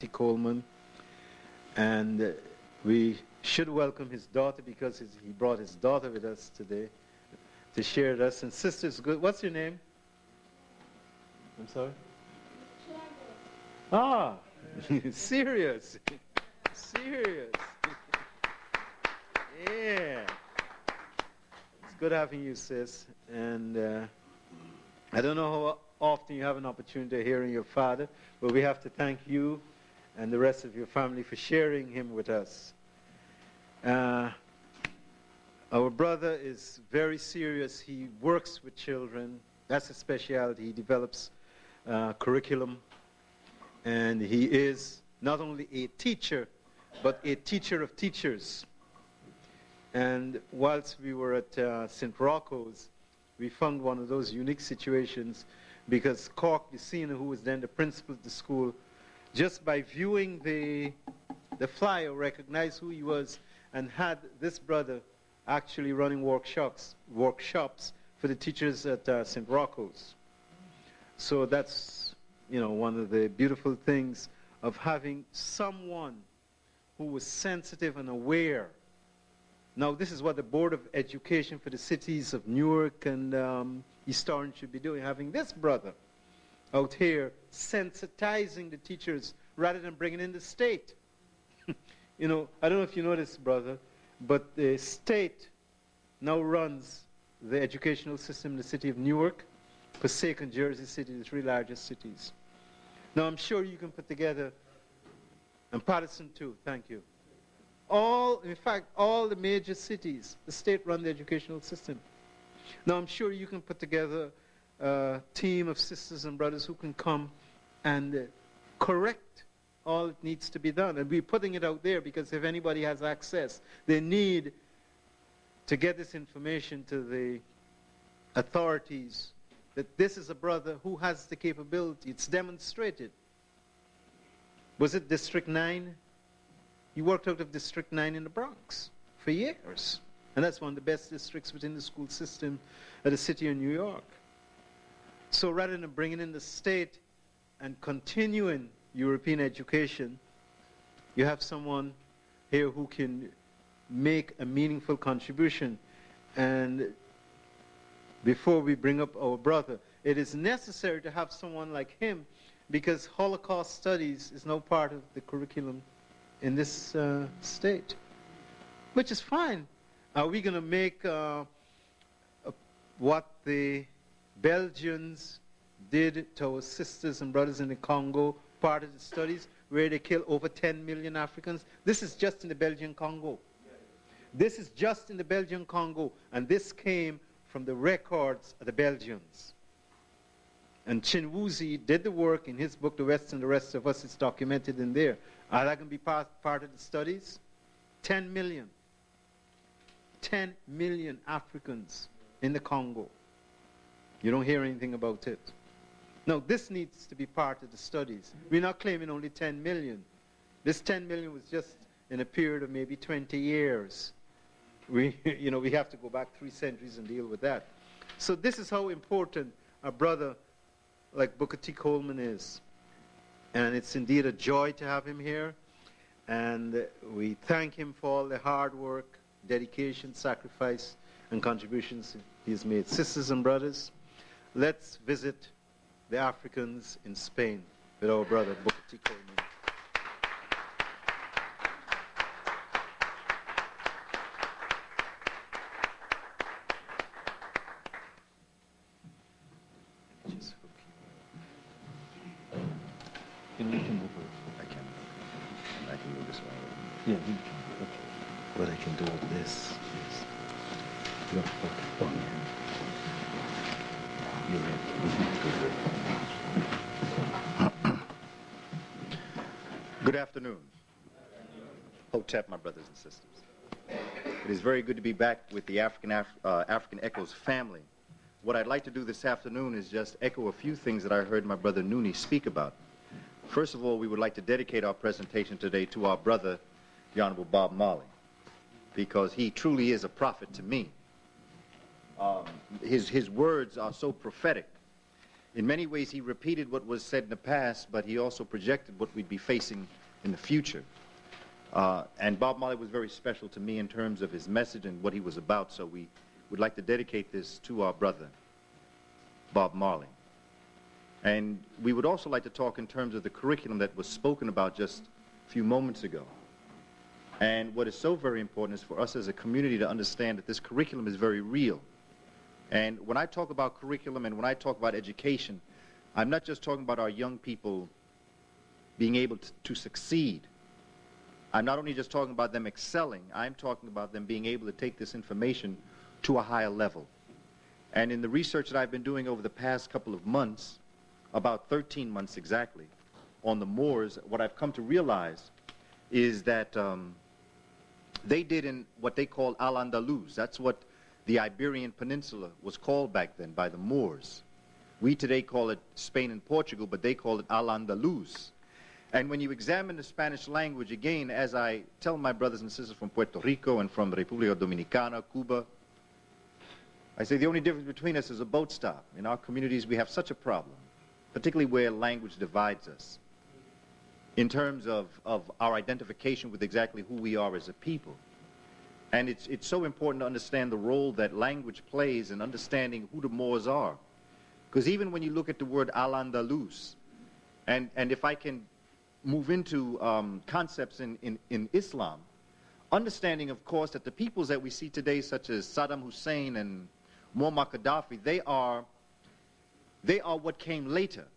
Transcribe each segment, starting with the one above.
Coleman, and we should welcome his daughter because he brought his daughter with us today to share with us. And sister's good. What's your name? I'm sorry? Ah, serious. Serious. Yeah. It's good having you, sis. And I don't know how often you have an opportunity to hear your father, but we have to thank you and the rest of your family for sharing him with us. Our brother is very serious. He works with children. That's his specialty. He develops curriculum. And he is not only a teacher, but a teacher of teachers. And whilst we were at St. Rocco's, we found one of those unique situations because Cork Vicina, who was then the principal of the school, just by viewing the flyer, recognized who he was and had this brother actually running workshops for the teachers at St. Rocco's. So that's, one of the beautiful things of having someone who was sensitive and aware. Now, this is what the Board of Education for the cities of Newark and East Orange should be doing, having this brother out here sensitizing the teachers rather than bringing in the state. I don't know if you know this, brother, but the state now runs the educational system in the city of Newark, Passaic and Jersey City, the three largest cities. Now, I'm sure you can put together, and Patterson too, thank you. In fact, all the major cities, the state run the educational system. Now, I'm sure you can put together a team of sisters and brothers who can come and correct all that needs to be done. And we're putting it out there because if anybody has access, they need to get this information to the authorities that this is a brother who has the capability. It's demonstrated. Was it District 9? You worked out of District 9 in the Bronx for years. And that's one of the best districts within the school system of the city of New York. So rather than bringing in the state and continuing European education, you have someone here who can make a meaningful contribution. And before we bring up our brother, it is necessary to have someone like him because Holocaust studies is now part of the curriculum in this state, which is fine. Are we going to make what the Belgians did to our sisters and brothers in the Congo part of the studies, where they kill over 10 million Africans? This is just in the Belgian Congo. This is just in the Belgian Congo, and this came from the records of the Belgians. And Chinwuzi did the work in his book, The West and the Rest of Us. It's documented in there. Are that going to be part of the studies? 10 million. 10 million Africans in the Congo. You don't hear anything about it. Now, this needs to be part of the studies. We're not claiming only 10 million. This 10 million was just in a period of maybe 20 years. We have to go back 3 centuries and deal with that. So this is how important a brother like Booker T. Coleman is. And it's indeed a joy to have him here. And we thank him for all the hard work, dedication, sacrifice, and contributions he's made. Sisters and brothers, let's visit the Africans in Spain with our brother Booker T. Coleman. Yeah, okay. What I can do with this is... Good afternoon. Hotep, my brothers and sisters. It is very good to be back with the African Echoes family. What I'd like to do this afternoon is just echo a few things that I heard my brother Nooney speak about. First of all, we would like to dedicate our presentation today to our brother, the Honorable Bob Marley, because he truly is a prophet to me. His words are so prophetic. In many ways, he repeated what was said in the past, but he also projected what we'd be facing in the future. And Bob Marley was very special to me in terms of his message and what he was about, so we would like to dedicate this to our brother, Bob Marley. And we would also like to talk in terms of the curriculum that was spoken about just a few moments ago. And what is so very important is for us as a community to understand that this curriculum is very real. And when I talk about curriculum and when I talk about education, I'm not just talking about our young people being able to succeed. I'm not only just talking about them excelling, I'm talking about them being able to take this information to a higher level. And in the research that I've been doing over the past couple of months, about 13 months exactly, on the Moors, what I've come to realize is that they did in what they call Al-Andalus. That's what the Iberian Peninsula was called back then by the Moors. We today call it Spain and Portugal, but they call it Al-Andalus. And when you examine the Spanish language, again, as I tell my brothers and sisters from Puerto Rico and from República Dominicana, Cuba, I say the only difference between us is a boat stop. In our communities, we have such a problem, particularly where language divides us, in terms of our identification with exactly who we are as a people. And it's so important to understand the role that language plays in understanding who the Moors are. Because even when you look at the word Al-Andalus, and if I can move into concepts in Islam, understanding, of course, that the peoples that we see today, such as Saddam Hussein and Muammar Gaddafi, they are what came later.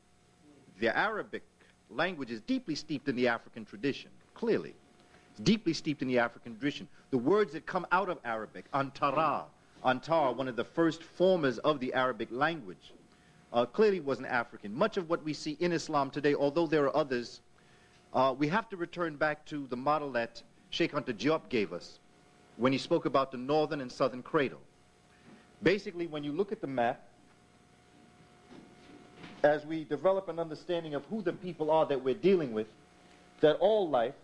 The Arabic language is deeply steeped in the African tradition, clearly. It's deeply steeped in the African tradition. The words that come out of Arabic, Antar, one of the first formers of the Arabic language, clearly wasn't African. Much of what we see in Islam today, although there are others, we have to return back to the model that Sheikh Anta Diop gave us when he spoke about the northern and southern cradle. Basically, when you look at the map, as we develop an understanding of who the people are that we're dealing with, that all life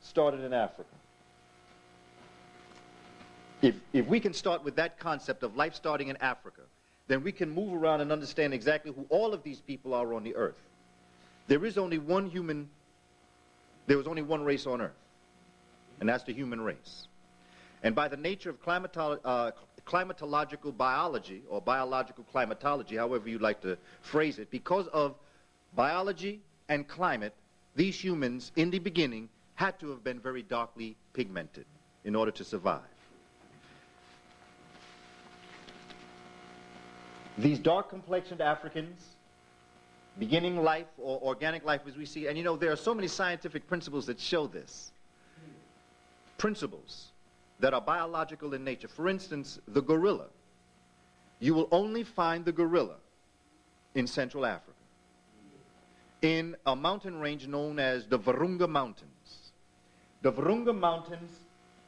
started in Africa. If we can start with that concept of life starting in Africa, then we can move around and understand exactly who all of these people are on the earth. There is only one human, there was only one race on earth, and that's the human race. And by the nature of climatological biology, or biological climatology, however you like to phrase it, because of biology and climate, these humans in the beginning had to have been very darkly pigmented in order to survive. These dark-complexioned Africans, beginning life or organic life as we see, and you know, there are so many scientific principles that show this. Principles that are biological in nature. For instance, the gorilla. You will only find the gorilla in Central Africa, in a mountain range known as the Virunga Mountains. The Virunga Mountains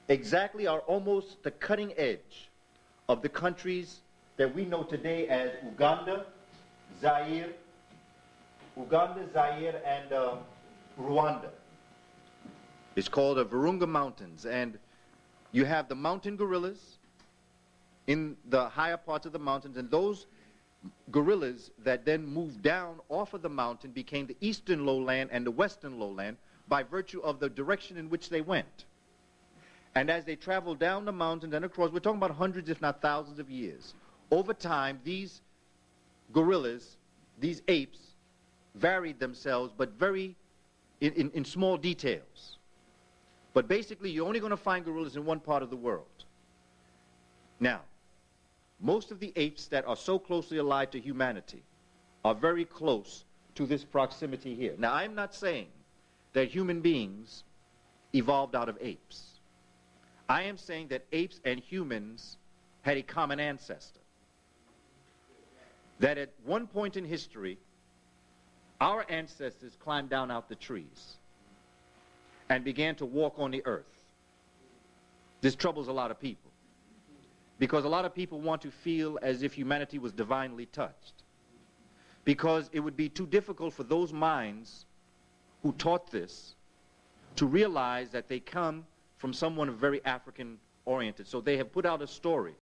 exactly are almost the cutting edge of the countries that we know today as Uganda, Zaire, and Rwanda. It's called the Virunga Mountains, and you have the mountain gorillas in the higher parts of the mountains, and those gorillas that then moved down off of the mountain became the eastern lowland and the western lowland by virtue of the direction in which they went. And as they traveled down the mountains and across, we're talking about hundreds if not thousands of years, over time these gorillas, these apes, varied themselves, but very in small details. But basically, you're only going to find gorillas in one part of the world. Now, most of the apes that are so closely allied to humanity are very close to this proximity here. Now, I'm not saying that human beings evolved out of apes. I am saying that apes and humans had a common ancestor. That at one point in history, our ancestors climbed down out the trees and began to walk on the earth. This troubles a lot of people, because a lot of people want to feel as if humanity was divinely touched, because it would be too difficult for those minds who taught this to realize that they come from someone very African oriented. So they have put out a story